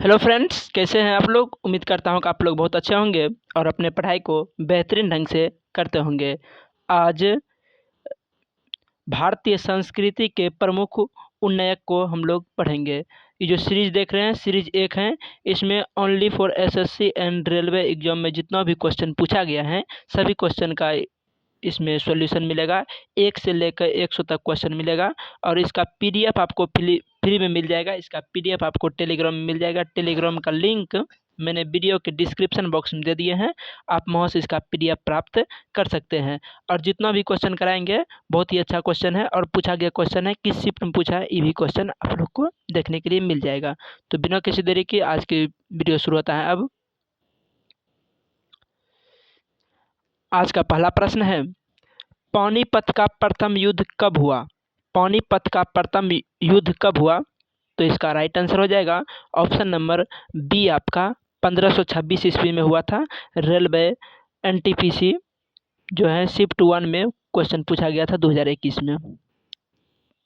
Hello friends, कैसे हैं आप लोग। उम्मीद करता हूं कि आप लोग बहुत अच्छे होंगे और अपने पढ़ाई को बेहतरीन ढंग से करते होंगे। आज भारतीय संस्कृति के प्रमुख उन्नयक को हम लोग पढ़ेंगे। ये जो सीरीज देख रहे हैं, सीरीज 1 है। इसमें only for SSC and railway exam में जितना भी क्वेश्चन पूछा गया है, सभी क्वेश्चन का इसमें सॉल्यूशन मिलेगा। 1 से लेकर 100 तक क्वेश्चन मिलेगा और इसका पीडीएफ आपको फ्री में मिल जाएगा। इसका पीडीएफ आपको टेलीग्राम में मिल जाएगा। टेलीग्राम का लिंक मैंने वीडियो के डिस्क्रिप्शन बॉक्स में दे दिए हैं। आप वहाँ से इसका पीडीएफ प्राप्त कर सकते हैं। और जितना भी क्वेश्चन कराएंगे बहुत ही अच्छा क्वेश्चन है और पूछा गया क्वेश्चन है, किस शिफ्ट में पूछा है, ये भी क्वेश्चन आप लोग को देखने के लिए मिल जाएगा। तो बिना किसी देरी के आज की वीडियो शुरू होता है। अब आज का पहला प्रश्न है, पानीपत का प्रथम युद्ध कब हुआ। पानीपत का प्रथम युद्ध कब हुआ। तो इसका राइट आंसर हो जाएगा ऑप्शन नंबर बी आपका 1526 ईस्वी में हुआ था। रेलवे एनटीपीसी जो है शिफ्ट 1 में क्वेश्चन पूछा गया था 2021 में।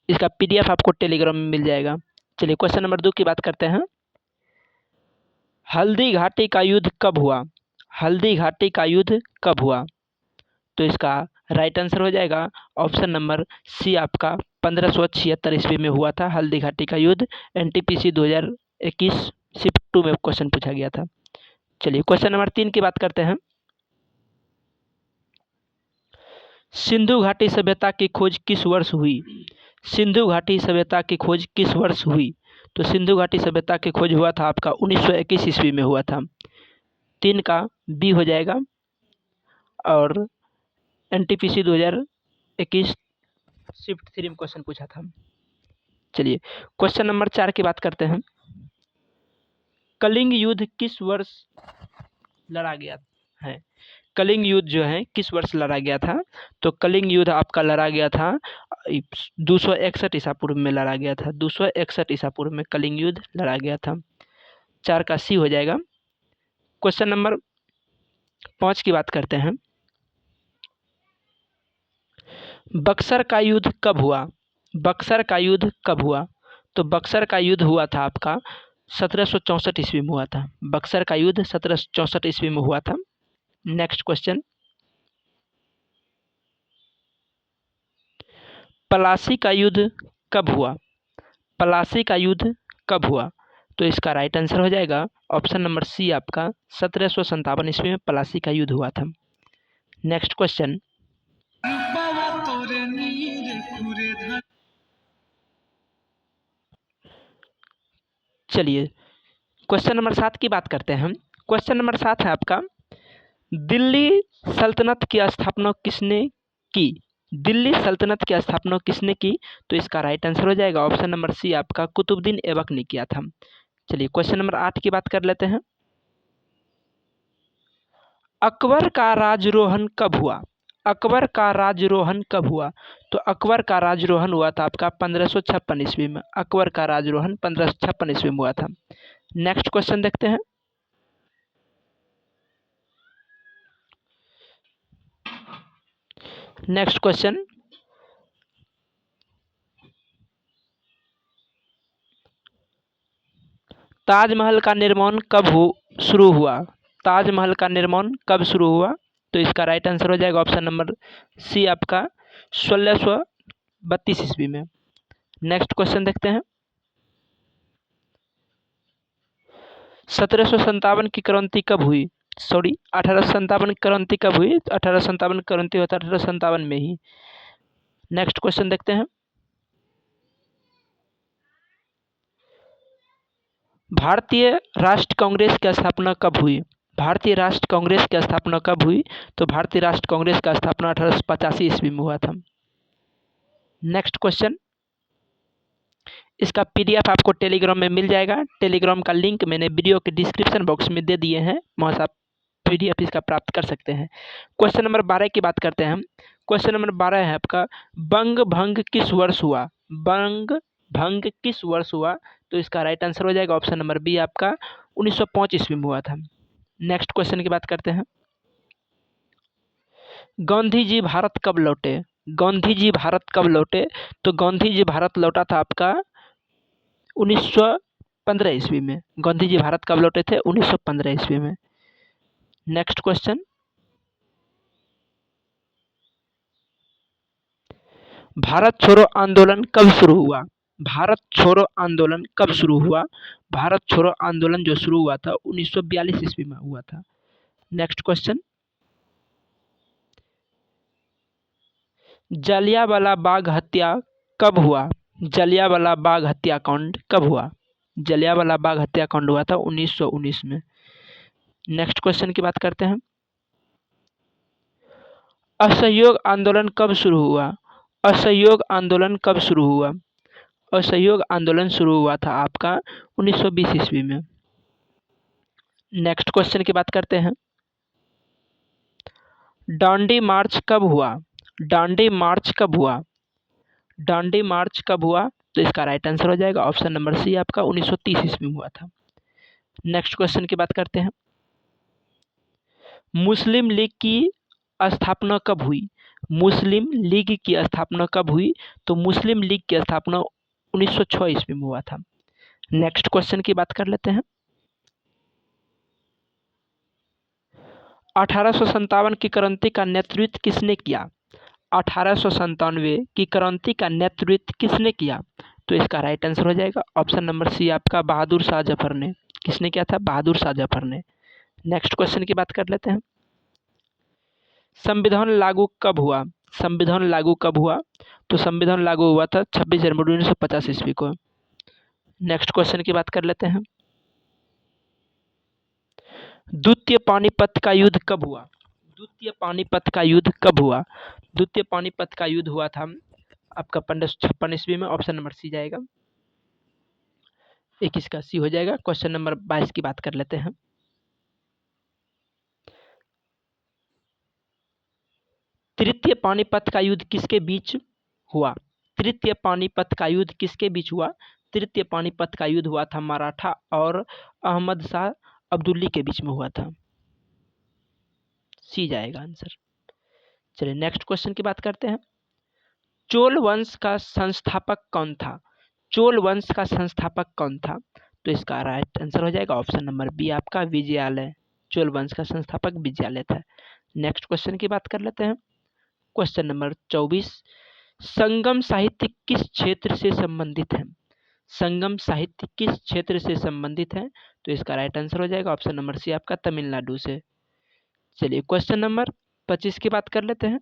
इसका पीडीएफ आपको टेलीग्राम में मिल जाएगा। चलिए क्वेश्चन नंबर 2 की बात करते हैं। हल्दी घाटी का युद्ध कब हुआ। हल्दी घाटी का युद्ध कब हुआ। तो इसका राइट आंसर हो जाएगा ऑप्शन नंबर सी आपका 1576 ईस्वी में हुआ था हल्दी घाटी का युद्ध। एनटीपीसी 2021 शिफ्ट 2 में क्वेश्चन पूछा गया था। चलिए क्वेश्चन नंबर 3 की बात करते हैं। सिंधु घाटी सभ्यता की खोज किस वर्ष हुई। सिंधु घाटी सभ्यता की खोज किस वर्ष हुई। तो सिंधु घाटी सभ्यता की खोज हुआ था आपका 1921 ईस्वी में हुआ था। 3 का बी हो जाएगा और एनटीपीसी 2021 शिफ्ट 3 में क्वेश्चन पूछा था। चलिए क्वेश्चन नंबर 4 की बात करते हैं। कलिंग युद्ध किस वर्ष लड़ा गया है। कलिंग युद्ध जो है किस वर्ष लड़ा गया था। तो कलिंग युद्ध आपका लड़ा गया था 261 ईसा पूर्व में लड़ा गया था। 261 ईसा पूर्व में कलिंग युद्ध लड़ा गया था। 4 का सी हो जाएगा। क्वेश्चन नंबर 5 की बात करते हैं। बक्सर का युद्ध कब हुआ। बक्सर का युद्ध कब हुआ। तो बक्सर का युद्ध हुआ था आपका 1764 ईस्वी में हुआ था। बक्सर का युद्ध 1764 ईस्वी में हुआ था। नेक्स्ट क्वेश्चन, पलासी का युद्ध कब हुआ। पलासी का युद्ध कब हुआ। तो इसका राइट आंसर हो जाएगा ऑप्शन नंबर सी आपका 1757 ईस्वी में पलासी का युद्ध हुआ था। नेक्स्ट क्वेश्चन, चलिए क्वेश्चन नंबर 7 की बात करते हैं हम। क्वेश्चन नंबर 7 है आपका, दिल्ली सल्तनत की स्थापना किसने की। दिल्ली सल्तनत की स्थापना किसने की। तो इसका राइट आंसर हो जाएगा ऑप्शन नंबर सी आपका कुतुबुद्दीन ऐबक ने किया था। चलिए क्वेश्चन नंबर 8 की बात कर लेते हैं। अकबर का राजरोहन कब हुआ। अकबर का राजरोहन कब हुआ। तो अकबर का राजरोहन हुआ था आपका 1556 ईस्वी में। अकबर का राजरोहन 1556 ईस्वी में हुआ था। नेक्स्ट क्वेश्चन देखते हैं। नेक्स्ट क्वेश्चन, ताजमहल का निर्माण कब शुरू हुआ। ताजमहल का निर्माण कब शुरू हुआ। तो इसका राइट आंसर हो जाएगा ऑप्शन नंबर सी आपका 1632 ईस्वी में। नेक्स्ट क्वेश्चन देखते हैं। 1757 की क्रांति कब हुई। सॉरी 1857 क्रांति कब हुई। 1857 क्रांति होता है 1857 में ही। नेक्स्ट क्वेश्चन देखते हैं। भारतीय राष्ट्र कांग्रेस की स्थापना कब हुई। भारतीय राष्ट्र कांग्रेस की स्थापना कब हुई। तो भारतीय राष्ट्र कांग्रेस का स्थापना 1885 ईस्वी में हुआ था। नेक्स्ट क्वेश्चन, इसका पीडीएफ आपको टेलीग्राम में मिल जाएगा। टेलीग्राम का लिंक मैंने वीडियो के डिस्क्रिप्शन बॉक्स में दे दिए हैं, वहाँ से आप पीडीएफ इसका प्राप्त कर सकते हैं। क्वेश्चन नंबर 12 की बात करते हैं हम। क्वेश्चन नंबर 12 है आपका, बंग भंग किस वर्ष हुआ। बंग भंग किस वर्ष हुआ। तो इसका राइट आंसर हो जाएगा ऑप्शन नंबर बी आपका 1905 ईस्वी में हुआ था। नेक्स्ट क्वेश्चन की बात करते हैं। गांधी जी भारत कब लौटे। गांधी जी भारत कब लौटे। तो गांधी जी भारत लौटा था आपका 1900 15 ईस्वी में। गांधी जी भारत कब लौटे थे? 1915 ईस्वी में। नेक्स्ट क्वेश्चन, भारत छोड़ो आंदोलन कब शुरू हुआ? भारत छोड़ो आंदोलन कब शुरू हुआ? भारत छोड़ो आंदोलन जो शुरू हुआ था 1942 ईस्वी में हुआ था। नेक्स्ट क्वेश्चन, जलियांवाला बाग हत्या कब हुआ? जलियांवाला बाग हत्याकांड कब हुआ? जलियांवाला बाग हत्याकांड हुआ था 1919 में। नेक्स्ट क्वेश्चन की बात करते हैं, असहयोग आंदोलन कब शुरू हुआ? असहयोग आंदोलन कब शुरू हुआ? असहयोग आंदोलन शुरू हुआ था आपका 1920 ईस्वी में। नेक्स्ट क्वेश्चन की बात करते हैं, दांडी मार्च कब हुआ? दांडी मार्च कब हुआ? दांडी मार्च कब हुआ? तो इसका राइट आंसर हो जाएगा ऑप्शन नंबर सी आपका 1930 ईस्वी में हुआ था। नेक्स्ट क्वेश्चन की बात करते हैं, मुस्लिम लीग की स्थापना कब हुई? मुस्लिम लीग की स्थापना कब हुई? तो मुस्लिम लीग की स्थापना 1906 ईस्वी में हुआ था। नेक्स्ट क्वेश्चन की बात कर लेते हैं, 1857 की क्रांति का नेतृत्व किसने किया? 1897 की क्रांति का नेतृत्व किसने किया? तो इसका राइट आंसर हो जाएगा ऑप्शन नंबर सी आपका बहादुर शाह जफर ने। किसने किया था? बहादुर शाह जफर ने। नेक्स्ट क्वेश्चन की बात कर लेते हैं, संविधान लागू कब हुआ? संविधान लागू कब हुआ? तो संविधान लागू हुआ था 26 जनवरी 1950 ईस्वी को। नेक्स्ट क्वेश्चन की बात कर लेते हैं, द्वितीय पानीपत का युद्ध कब हुआ? द्वितीय पानीपत का युद्ध कब हुआ? द्वितीय पानीपत का युद्ध हुआ था आपका 1556 ईस्वी में। ऑप्शन नंबर सी जाएगा, 21 का सी हो जाएगा। क्वेश्चन नंबर 22 की बात कर लेते हैं, तृतीय पानीपत का युद्ध किसके बीच हुआ? तृतीय पानीपत का युद्ध किसके बीच हुआ? तृतीय पानीपत का युद्ध हुआ था मराठा और अहमद शाह अब्दुल्ली के बीच में हुआ था। सी जाएगा आंसर। चलिए नेक्स्ट क्वेश्चन की बात करते हैं, चोल वंश का संस्थापक कौन था? चोल वंश का संस्थापक कौन था? तो इसका राइट आंसर हो जाएगा ऑप्शन नंबर बी आपका विजयालय। चोल वंश का संस्थापक विजयालय था। नेक्स्ट क्वेश्चन की बात कर लेते हैं, क्वेश्चन नंबर 24, संगम साहित्य किस क्षेत्र से संबंधित है? संगम साहित्य किस क्षेत्र से संबंधित है? तो इसका राइट आंसर हो जाएगा ऑप्शन नंबर सी आपका तमिलनाडु से। चलिए क्वेश्चन नंबर 25 की बात कर लेते हैं,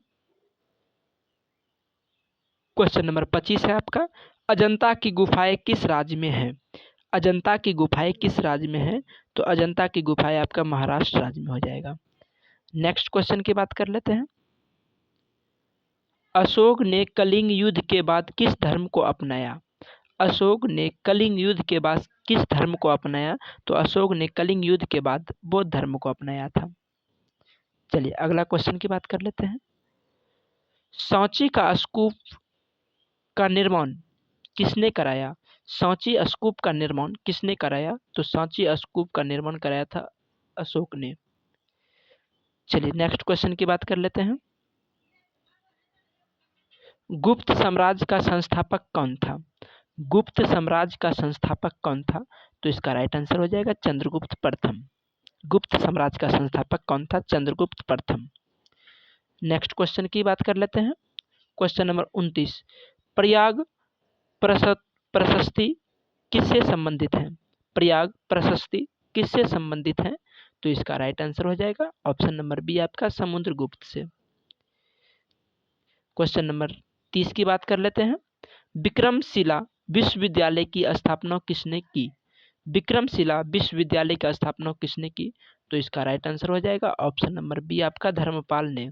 क्वेश्चन नंबर 25 है आपका, अजंता की गुफाएं किस राज्य में है? अजंता की गुफाएं किस राज्य में है? तो अजंता की गुफाएं आपका महाराष्ट्र राज्य में हो जाएगा। नेक्स्ट क्वेश्चन की बात कर लेते हैं, अशोक ने कलिंग युद्ध के बाद किस धर्म को अपनाया? अशोक ने कलिंग युद्ध के बाद किस धर्म को अपनाया? तो अशोक ने कलिंग युद्ध के बाद बौद्ध धर्म को अपनाया था। चलिए अगला क्वेश्चन की बात कर लेते हैं, सांची का स्तूप का निर्माण किसने कराया? सांची स्तूप का निर्माण किसने कराया? तो सांची स्तूप का निर्माण कराया था अशोक ने। चलिए नेक्स्ट क्वेश्चन की बात कर लेते हैं, गुप्त साम्राज्य का संस्थापक कौन था? गुप्त साम्राज्य का संस्थापक कौन था? तो इसका राइट आंसर हो जाएगा चंद्रगुप्त प्रथम। गुप्त साम्राज्य का संस्थापक कौन था? चंद्रगुप्त प्रथम। नेक्स्ट क्वेश्चन की बात कर लेते हैं, क्वेश्चन नंबर 29, प्रयाग प्रशस्ति किससे संबंधित है? प्रयाग प्रशस्ति किससे संबंधित है? तो इसका राइट आंसर हो जाएगा ऑप्शन नंबर बी आपका समुद्रगुप्त से। क्वेश्चन नंबर 30 की बात कर लेते हैं, विक्रमशिला विश्वविद्यालय की स्थापना किसने की? विक्रमशिला विश्वविद्यालय की स्थापना किसने की? तो इसका राइट आंसर हो जाएगा ऑप्शन नंबर बी आपका धर्मपाल ने।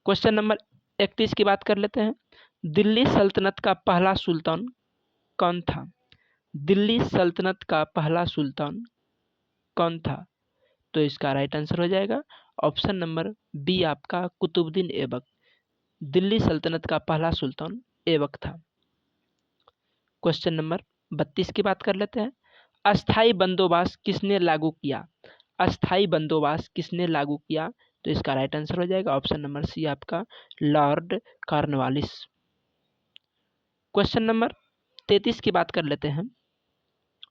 क्वेश्चन नंबर 31 की बात कर लेते हैं, दिल्ली सल्तनत का पहला सुल्तान कौन था? दिल्ली सल्तनत का पहला सुल्तान कौन था? तो इसका राइट आंसर हो जाएगा ऑप्शन नंबर बी आपका कुतुबुद्दीन ऐबक। दिल्ली सल्तनत का पहला सुल्तान ऐबक था। क्वेश्चन नंबर 32 की बात कर लेते हैं, अस्थाई बंदोबस्त किसने लागू किया? अस्थाई बंदोबस्त किसने लागू किया? तो इसका राइट आंसर हो जाएगा ऑप्शन नंबर सी आपका लॉर्ड कॉर्नवालिस। क्वेश्चन नंबर 33 की बात कर लेते हैं।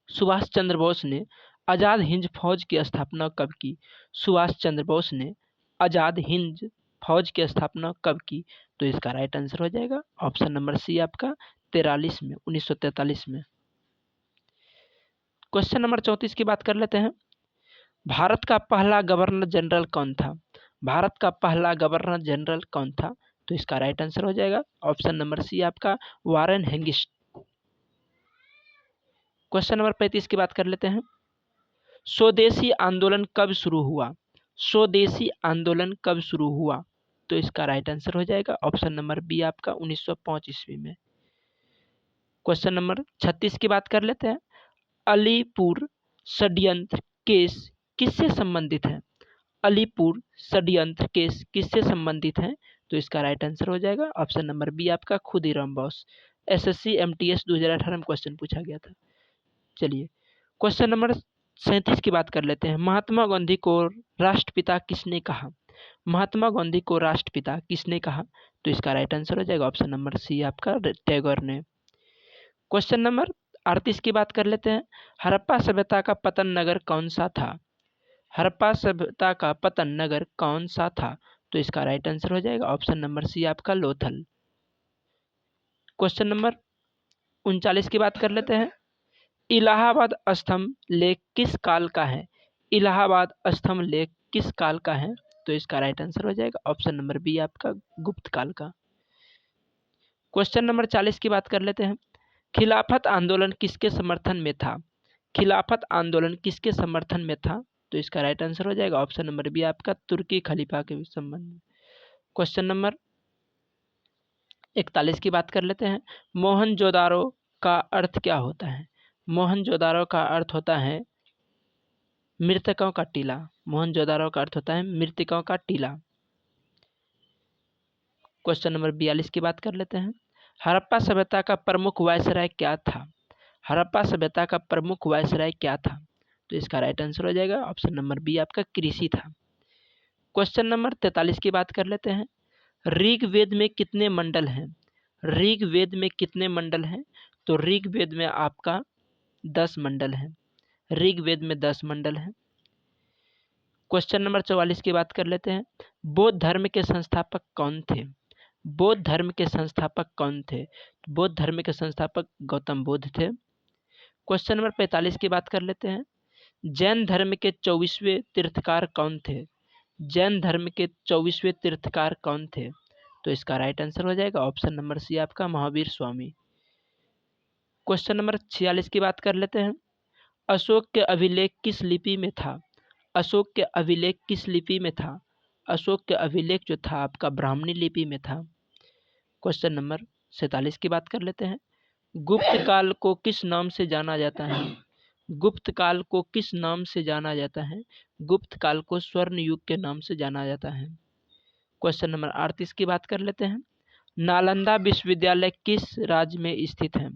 सुभाष चंद्र बोस ने आज़ाद हिंद फौज की स्थापना कब की? सुभाष चंद्र बोस ने आज़ाद हिंद फौज की स्थापना कब की? तो इसका राइट आंसर हो जाएगा ऑप्शन नंबर सी आपका 43 में, 1943 में। क्वेश्चन नंबर 34 की बात कर लेते हैं। भारत का पहला गवर्नर जनरल कौन था? भारत का पहला गवर्नर जनरल कौन था? तो इसका राइट आंसर हो जाएगा ऑप्शन नंबर सी आपका वारेन हेंगिस्ट। क्वेश्चन नंबर 35 की बात कर लेते हैं। स्वदेशी आंदोलन कब शुरू हुआ? स्वदेशी आंदोलन कब शुरू हुआ? तो इसका राइट आंसर हो जाएगा ऑप्शन नंबर बी आपका 1905 ईस्वी में। क्वेश्चन नंबर 36 की बात कर लेते हैं। अलीपुर षड्यंत्र केस किससे संबंधित है? अलीपुर षड्यंत्र केस किससे संबंधित है? तो इसका राइट आंसर हो जाएगा ऑप्शन नंबर बी आपका खुदीराम बोस। एसएससी एमटीएस 2018 में क्वेश्चन पूछा गया था। चलिए क्वेश्चन नंबर 37 की बात कर लेते हैं। महात्मा गांधी को राष्ट्रपिता किसने कहा? महात्मा गांधी को राष्ट्रपिता किसने कहा? तो इसका राइट आंसर हो जाएगा ऑप्शन नंबर सी आपका टैगोर ने। क्वेश्चन नंबर 38 की बात कर लेते हैं। हड़प्पा सभ्यता का पतन नगर कौन सा था? हड़प्पा सभ्यता का पतन नगर कौन सा था? तो इसका राइट आंसर हो जाएगा ऑप्शन नंबर सी आपका लोथल। क्वेश्चन नंबर 39 की बात कर लेते हैं। इलाहाबाद स्तंभ लेख किस काल का है? इलाहाबाद स्तंभ लेख किस काल का है? तो इसका राइट आंसर हो जाएगा ऑप्शन नंबर बी आपका गुप्त काल का। क्वेश्चन नंबर 40 की बात कर लेते हैं। खिलाफत आंदोलन किसके समर्थन में था? खिलाफत आंदोलन किसके समर्थन में था? तो इसका राइट आंसर हो जाएगा ऑप्शन नंबर बी आपका तुर्की खलीफा के संबंध में। क्वेश्चन नंबर 41 की बात कर लेते हैं। मोहनजोदारो का अर्थ क्या होता है? मोहनजोदारो का अर्थ होता है मृतकों का टीला। मोहनजोदारो का अर्थ होता है मृतकों का टीला। क्वेश्चन नंबर 42 की बात कर लेते हैं। हड़प्पा सभ्यता का प्रमुख वायसराय क्या था? हड़प्पा सभ्यता का प्रमुख वायसराय क्या था? तो इसका राइट आंसर हो जाएगा ऑप्शन नंबर बी आपका कृषि था। क्वेश्चन नंबर 43 की बात कर लेते हैं। ऋग्वेद में कितने मंडल हैं? ऋग्वेद में कितने मंडल हैं? तो ऋग्वेद में आपका 10 मंडल हैं। ऋग्वेद में 10 मंडल हैं। क्वेश्चन नंबर 44 की बात कर लेते हैं। बौद्ध धर्म के संस्थापक कौन थे? बौद्ध धर्म के संस्थापक कौन थे? बौद्ध धर्म के संस्थापक गौतम बुद्ध थे। क्वेश्चन नंबर 45 की बात कर लेते हैं। जैन धर्म के 24वें तीर्थकार कौन थे? जैन धर्म के 24वें तीर्थकार कौन थे? तो इसका राइट आंसर हो जाएगा ऑप्शन नंबर सी आपका महावीर स्वामी। क्वेश्चन नंबर 46 की बात कर लेते हैं। अशोक के अभिलेख किस लिपि में था? अशोक के अभिलेख किस लिपि में था? अशोक के अभिलेख जो था आपका ब्राह्मणी लिपि में था। क्वेश्चन नंबर 47 की बात कर लेते हैं। गुप्त काल को किस नाम से जाना जाता है? गुप्त काल को किस नाम से जाना जाता है? गुप्त काल को स्वर्ण युग के नाम से जाना जाता है। क्वेश्चन नंबर 38 की बात कर लेते हैं। नालंदा विश्वविद्यालय किस राज्य में स्थित है?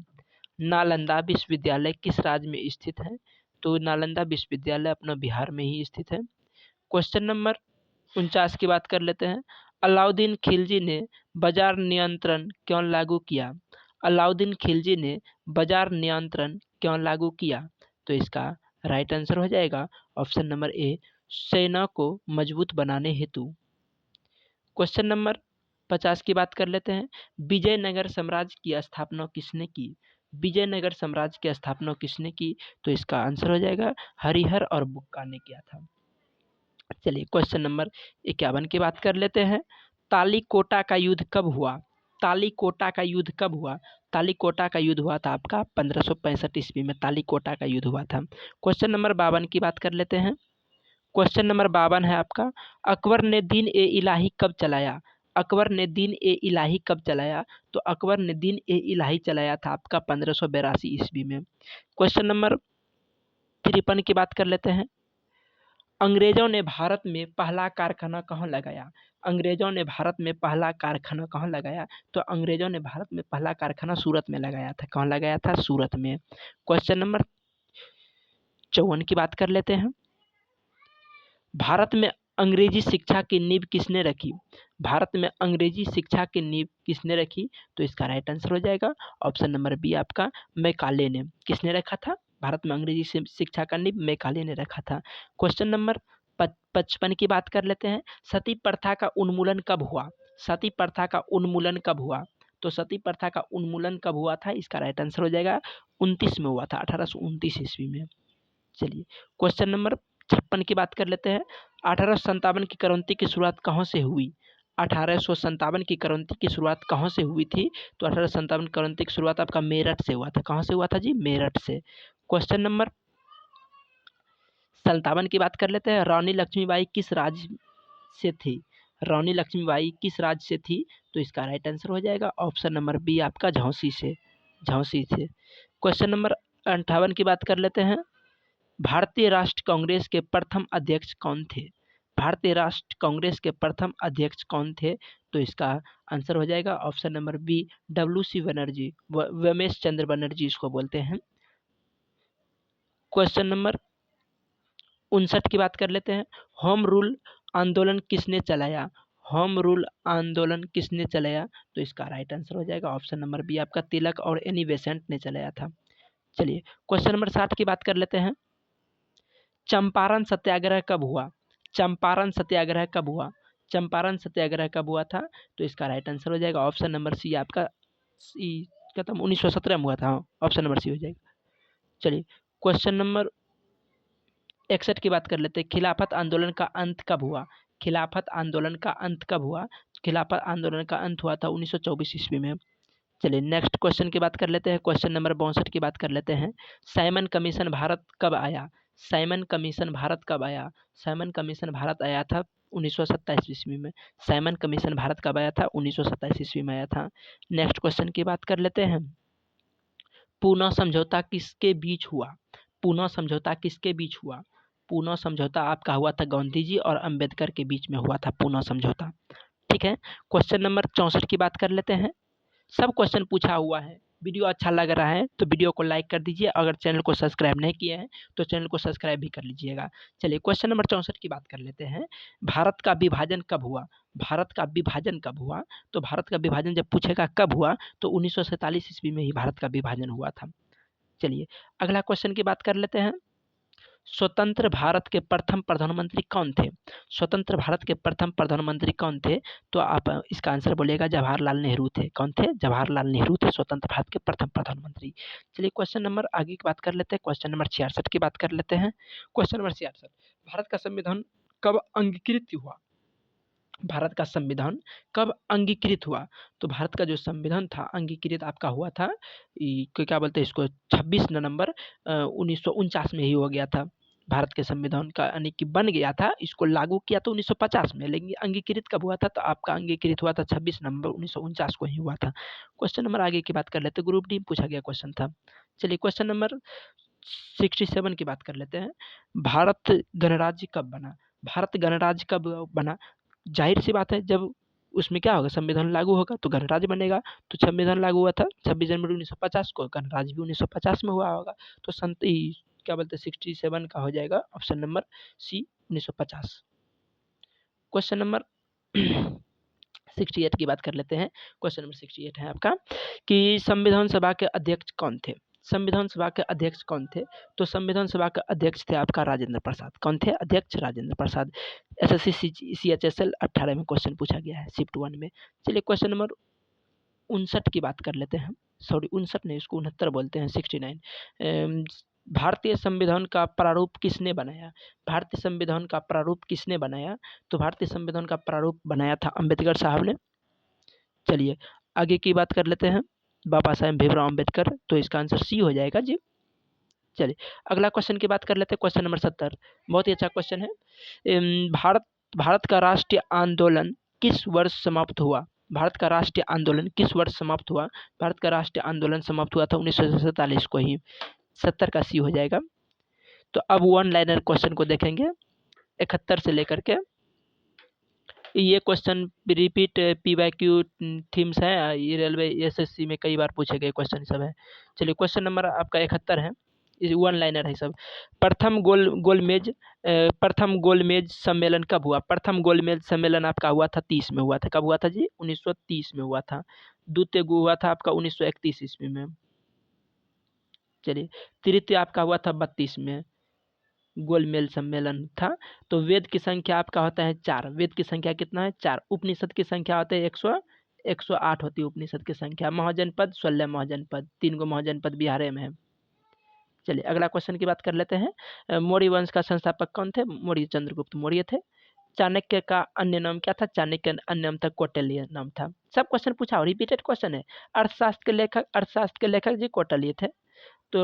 नालंदा विश्वविद्यालय किस राज्य में स्थित है? तो नालंदा विश्वविद्यालय अपना बिहार में ही स्थित है। क्वेश्चन नंबर 49 की बात कर लेते हैं। अलाउद्दीन खिलजी ने बाजार नियंत्रण क्यों लागू किया? अलाउद्दीन खिलजी ने बाजार नियंत्रण क्यों लागू किया? तो इसका राइट आंसर हो जाएगा ऑप्शन नंबर ए सेना को मजबूत बनाने हेतु। क्वेश्चन नंबर 50 की बात कर लेते हैं। विजयनगर साम्राज्य की स्थापना किसने की? विजयनगर साम्राज्य की स्थापना किसने की? तो इसका आंसर हो जाएगा हरिहर और बुक्का ने किया था। चलिए क्वेश्चन नंबर 51 की बात कर लेते हैं। तालीकोटा का युद्ध कब हुआ? तालीकोटा का युद्ध कब हुआ? तालीकोटा का युद्ध हुआ था आपका 1565 ईस्वी में तालीकोटा का युद्ध हुआ था। क्वेश्चन नंबर 52 की बात कर लेते हैं। क्वेश्चन नंबर 52 है आपका। अकबर ने दीन ए इलाही कब चलाया? अकबर ने दीन ए इलाही कब चलाया? तो अकबर ने दीन ए इलाही चलाया था आपका 1582 ईस्वी में। क्वेश्चन नंबर 53 की बात कर लेते हैं। अंग्रेजों ने भारत में पहला कारखाना कहाँ लगाया? अंग्रेजों ने भारत में पहला कारखाना कहाँ लगाया? तो अंग्रेजों ने भारत में पहला कारखाना सूरत में लगाया था। कहाँ लगाया था? सूरत में। क्वेश्चन नंबर 54 की बात कर लेते हैं। भारत में अंग्रेजी शिक्षा की नींव किसने रखी? भारत में अंग्रेजी शिक्षा की नींव किसने रखी? तो इसका राइट आंसर हो जाएगा ऑप्शन नंबर बी आपका मैकाले ने। किसने रखा था? भारत में अंग्रेजी शिक्षा का नींव मैकाले ने रखा था। क्वेश्चन नंबर 55 की बात कर लेते हैं। सती प्रथा का उन्मूलन कब हुआ? सती प्रथा का उन्मूलन कब हुआ? तो सती प्रथा का उन्मूलन कब हुआ था? इसका राइट आंसर हो जाएगा 29 में हुआ था, 1829 ईस्वी में। चलिए क्वेश्चन नंबर 56 की बात कर लेते हैं। 1857 की क्रांति की शुरुआत कहाँ से हुई? 1857 की क्रांति की शुरुआत कहाँ से हुई थी? तो 1857 क्रांति की शुरुआत आपका मेरठ से हुआ था। कहाँ से हुआ था जी? मेरठ से। क्वेश्चन नंबर 57 की बात कर लेते हैं। रानी लक्ष्मीबाई किस राज्य से थी? रानी लक्ष्मीबाई किस राज्य से थी? तो इसका राइट आंसर हो जाएगा ऑप्शन नंबर बी आपका झांसी से। झांसी से। क्वेश्चन नंबर 58 की बात कर लेते हैं। भारतीय राष्ट्र कांग्रेस के प्रथम अध्यक्ष कौन थे? भारतीय राष्ट्र कांग्रेस के प्रथम अध्यक्ष कौन थे? तो इसका आंसर हो जाएगा option number b WC Banerjee, Ramesh Chandra Banerjee इसको बोलते हैं। क्वेश्चन नंबर 59 की बात कर लेते हैं। होम रूल आंदोलन किसने चलाया? होम रूल आंदोलन किसने चलाया? तो इसका राइट आंसर हो जाएगा ऑप्शन नंबर बी आपका तिलक और एनी बेसेंट ने चलाया था। चलिए क्वेश्चन नंबर 60 की बात कर लेते हैं। चंपारण सत्याग्रह कब हुआ? चंपारण सत्याग्रह कब हुआ? चंपारण सत्याग्रह कब हुआ था? तो इसका राइट आंसर हो जाएगा ऑप्शन नंबर सी आपका सी खत्म 1917 में हुआ था। ऑप्शन नंबर सी हो जाएगा। चलिए क्वेश्चन नंबर 61 की बात कर लेते हैं। खिलाफत आंदोलन का अंत कब हुआ? खिलाफत आंदोलन का अंत कब हुआ? खिलाफत आंदोलन का अंत हुआ था 1924 ईस्वी में। चलिए नेक्स्ट क्वेश्चन की बात कर लेते हैं। क्वेश्चन नंबर 62 की बात कर लेते हैं। साइमन कमीशन भारत कब आया? साइमन कमीशन भारत कब आया? साइमन कमीशन भारत आया था 1927 ईस्वी में। साइमन कमीशन भारत कब आया था? 1927 ईस्वी में आया था। नेक्स्ट क्वेश्चन की बात कर लेते हैं। पूना समझौता किसके बीच हुआ? पूना समझौता किसके बीच हुआ? पूना समझौता आपका हुआ था गांधी जी और अंबेडकर के बीच में हुआ था पूना समझौता। ठीक है। क्वेश्चन नंबर 64 की बात कर लेते हैं। सब क्वेश्चन पूछा हुआ है। वीडियो अच्छा लग रहा है तो वीडियो को लाइक कर दीजिए। अगर चैनल को सब्सक्राइब नहीं किए हैं तो चैनल को सब्सक्राइब भी कर लीजिएगा। चलिए क्वेश्चन नंबर 64 की बात कर लेते हैं। भारत का विभाजन कब हुआ? भारत का विभाजन कब हुआ? तो भारत का विभाजन जब पूछेगा कब हुआ तो 1947 ईस्वी में ही भारत का विभाजन हुआ था। चलिए अगला क्वेश्चन की बात कर लेते हैं। स्वतंत्र भारत के प्रथम प्रधानमंत्री कौन थे? स्वतंत्र भारत के प्रथम प्रधानमंत्री कौन थे? तो आप इसका आंसर बोलिएगा जवाहरलाल नेहरू थे। कौन थे? जवाहरलाल नेहरू थे स्वतंत्र भारत के प्रथम प्रधानमंत्री। चलिए क्वेश्चन नंबर आगे की बात कर लेते हैं। क्वेश्चन नंबर 66 की बात कर लेते हैं। क्वेश्चन नंबर 66, भारत का संविधान कब अंगीकृत हुआ? भारत का संविधान कब अंगीकृत हुआ? तो भारत का जो संविधान था अंगीकृत आपका हुआ था क्या बोलते हैं इसको 26 नवंबर 1949 में ही हो गया था। भारत के संविधान का यानी कि बन गया था, इसको लागू किया तो 1950 में, लेकिन अंगीकृत कब हुआ था? तो आपका अंगीकृत हुआ था 26 नवंबर 1949 को ही हुआ था। क्वेश्चन नंबर आगे की बात कर लेते हैं। ग्रुप डी पूछा गया क्वेश्चन था। चलिए क्वेश्चन नंबर 67 की बात कर लेते हैं। भारत गणराज्य कब बना? भारत गणराज्य कब बना? जाहिर सी बात है जब उसमें क्या होगा संविधान लागू होगा तो गणराज्य बनेगा। तो संविधान लागू हुआ था 26 जनवरी 1950 को, गणराज्य भी 1950 में हुआ होगा। तो क्या बोलते हैं 67 का हो जाएगा option number C 1950। Question number 68 की बात कर लेते हैं। क्वेश्चन नंबर 68 है आपका कि संविधान सभा के अध्यक्ष कौन थे? संविधान सभा के अध्यक्ष कौन थे? तो संविधान सभा के अध्यक्ष थे आपका राजेंद्र प्रसाद। कौन थे अध्यक्ष? राजेंद्र प्रसाद। SSC CHSL 18 में क्वेश्चन पूछा गया है शिफ्ट 1 में। चलिए क्वेश्चन नंबर 59 की बात कर लेते हैं। सॉरी 59 नहीं, इसको 69 बोलते हैं 69। भारतीय संविधान का प्रारूप किसने बनाया? भारतीय संविधान का प्रारूप किसने बनाया? तो भारतीय संविधान का प्रारूप बनाया था अंबेडकर साहब ने। चलिए आगे की बात कर लेते हैं। बाबा साहेब भीमराव अंबेडकर। तो इसका आंसर सी हो जाएगा जी। चलिए अगला क्वेश्चन की बात कर लेते हैं। क्वेश्चन नंबर 70 बहुत ही अच्छा क्वेश्चन है। भारत का राष्ट्रीय आंदोलन किस वर्ष समाप्त हुआ? भारत का राष्ट्रीय आंदोलन किस वर्ष समाप्त हुआ? भारत का राष्ट्रीय आंदोलन समाप्त हुआ था 1947 को ही। 70 का सी हो जाएगा। तो अब वन लाइनर क्वेश्चन को देखेंगे 71 से लेकर के। ये क्वेश्चन रिपीट PYQ थीम्स हैं। ये रेलवे SSC में कई बार पूछे गए क्वेश्चन सब है। चलिए क्वेश्चन नंबर आपका 71 है। वन लाइनर है सब। प्रथम गोलमेज सम्मेलन कब हुआ? प्रथम गोलमेज सम्मेलन आपका हुआ था 30 में हुआ था। कब हुआ था जी? 1930 में हुआ था। द्वितीय हुआ था आपका 1931 ईस्वी में। चलिए, तृतीय आपका हुआ था 32 में गोलमेज सम्मेलन था। तो वेद की संख्या आपका होता है 4। वेद की संख्या कितना है? 4। उपनिषद की संख्या होता है 108 होती है उपनिषद की संख्या। महाजनपद 16 महाजनपद, 3 गो महाजनपद बिहार में है। चलिए अगला क्वेश्चन की बात कर लेते हैं। मौर्य वंश का संस्थापक कौन थे? मौर्य चंद्रगुप्त मौर्य थे। चाणक्य का अन्य नाम क्या था? चाणक्य का अन्य नाम था कौटिल्य नाम था। सब क्वेश्चन पूछा और रिपीटेड क्वेश्चन है। अर्थशास्त्र के लेखक जी कौटिल्य थे। तो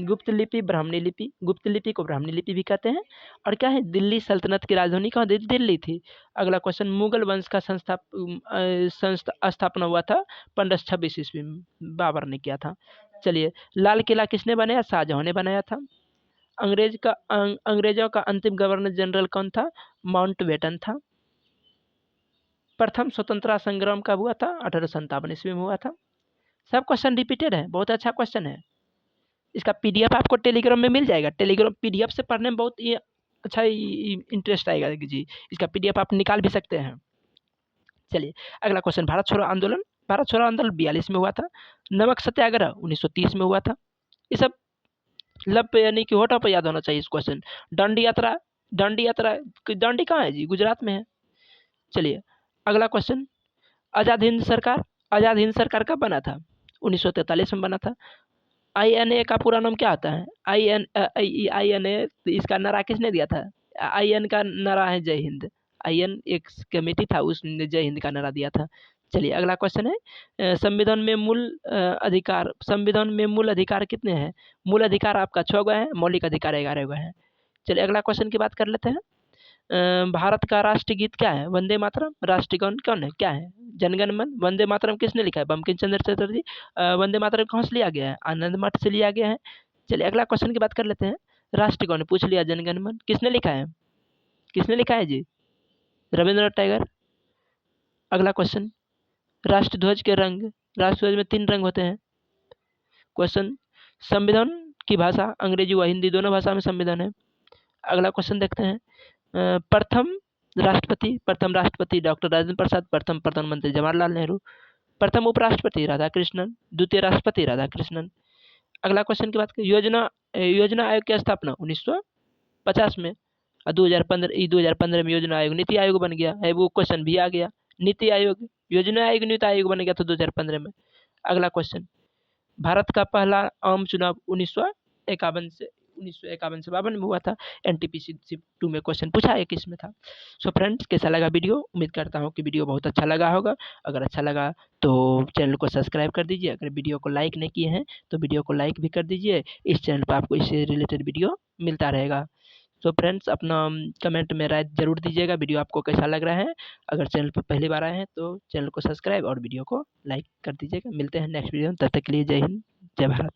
गुप्त लिपि ब्राह्मणी लिपि, गुप्त लिपि को ब्राह्मणी लिपि भी कहते हैं। और क्या है? दिल्ली सल्तनत की राजधानी कहाँ थी? दिल्ली थी। अगला क्वेश्चन, मुगल वंश का स्थापना हुआ था 1526 ईस्वी में, बाबर ने किया था। चलिए, लाल किला किसने बनाया? शाहजहां ने बनाया था। अंग्रेजों का अंतिम गवर्नर जनरल कौन था? माउंटबेटन था। प्रथम स्वतंत्रता संग्राम कब हुआ था? 1857 ईस्वी में हुआ था। सब क्वेश्चन रिपीटेड है, बहुत अच्छा क्वेश्चन है। इसका पीडीएफ आपको टेलीग्राम में मिल जाएगा। टेलीग्राम पीडीएफ से पढ़ने में बहुत ये अच्छा इंटरेस्ट आएगा जी। इसका पीडीएफ आप निकाल भी सकते हैं। चलिए अगला क्वेश्चन, भारत छोड़ो आंदोलन 42 में हुआ था। नमक सत्याग्रह 1930 में हुआ था। ये सब लब पे यानी कि होठों पे याद होना चाहिए इस क्वेश्चन। दांडी यात्रा दांडी कहाँ है जी? गुजरात में है। चलिए अगला क्वेश्चन, आजाद हिंद सरकार कब बना था? 1943 में बना था। INA का पूरा नाम क्या होता है? INA इसका नारा किसने दिया था? IN का नारा है जय हिंद। IN एक कमेटी था, उसने जय हिंद का नारा दिया था। चलिए अगला क्वेश्चन है, संविधान में मूल अधिकार कितने हैं? मूल अधिकार आपका 6 गो है, मौलिक अधिकार 11 गो है। चलिए अगला क्वेश्चन की बात कर लेते हैं। भारत का राष्ट्रीय गीत क्या है? वंदे मातरम। राष्ट्रगान कौन है? क्या है? जनगण मन। वंदे मातरम किसने लिखा है? बंकिम चंद्र चटर्जी। वंदे मातरम कहाँ से लिया गया है? आनंद मठ से लिया गया है। चलिए अगला क्वेश्चन की बात कर लेते हैं। राष्ट्रगान पूछ लिया, जनगण मन किसने लिखा है? किसने लिखा है जी? रविंद्रनाथ टैगोर। अगला क्वेश्चन, राष्ट्रध्वज के रंग। राष्ट्रध्वज में 3 रंग होते हैं। क्वेश्चन, संविधान की भाषा अंग्रेजी व हिंदी दोनों भाषा में संविधान है। अगला क्वेश्चन देखते हैं। प्रथम राष्ट्रपति डॉक्टर राजेंद्र प्रसाद। प्रथम प्रधानमंत्री जवाहरलाल नेहरू। प्रथम उपराष्ट्रपति राधाकृष्णन। द्वितीय राष्ट्रपति राधाकृष्णन। अगला क्वेश्चन की बात करें, योजना आयोग की स्थापना 1950 में। 2015 में योजना आयोग नीति आयोग बन गया है। वो क्वेश्चन भी आ गया। नीति आयोग योजना आयोग नीति आयोग बन गया था 2015 में। अगला क्वेश्चन, भारत का पहला आम चुनाव 1951 से 52 में हुआ था। NTPC 2 में क्वेश्चन पूछा है किसमें था। सो फ्रेंड्स, कैसा लगा वीडियो? उम्मीद करता हूँ कि वीडियो बहुत अच्छा लगा होगा। अगर अच्छा लगा तो चैनल को सब्सक्राइब कर दीजिए। अगर वीडियो को लाइक नहीं किए हैं तो वीडियो को लाइक भी कर दीजिए। इस चैनल पर आपको इससे रिलेटेड वीडियो मिलता रहेगा। सो फ्रेंड्स, अपना कमेंट में राय जरूर दीजिएगा वीडियो आपको कैसा लग रहा है। अगर चैनल पर पहली बार आए हैं तो चैनल को सब्सक्राइब और वीडियो को लाइक कर दीजिएगा। मिलते हैं नेक्स्ट वीडियो में, तब तक के लिए जय हिंद, जय भारत।